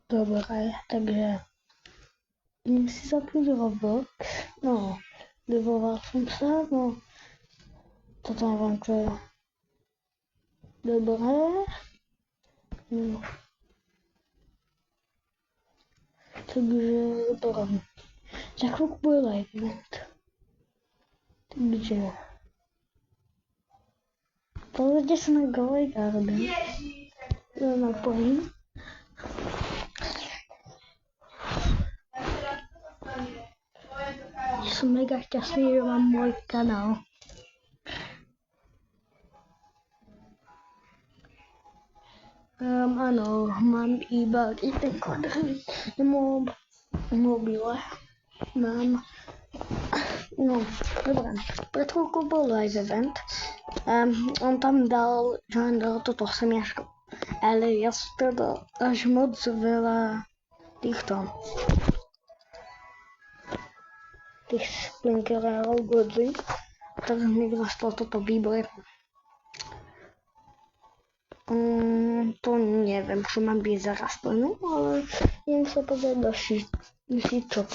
Dobre, takže idem si zapnúť Roblox. No, vyvolal som sa, no toto neviem čo je. Dobre. No. Takže dobre. Za chvíľku bude live event. Takže pozrite sa na Galway Garden. Ja napojím. Som mega šťastný, že mám môj kanál. Áno, mám iba ten kvadrát na mobile. Mám. No, dobré. Pred chvíľkou bol live event. On tam dal toto semiačko. Ale ja som teda až moc veľa tých splinkerov godzi. Takže mi vyrastlo toto výbor. To neviem, čo mám byť za rastlinu, ale idem sa pozrieť do šičok.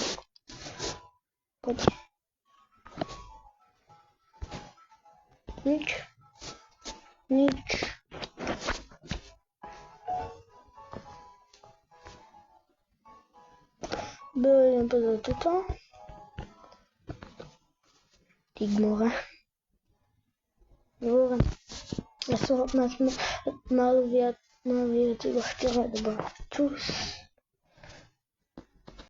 Poď. Nič. Idem pozrieť toto. Tigmora. Dobre. Ja som mal viac iba 4 dobrá. Čus.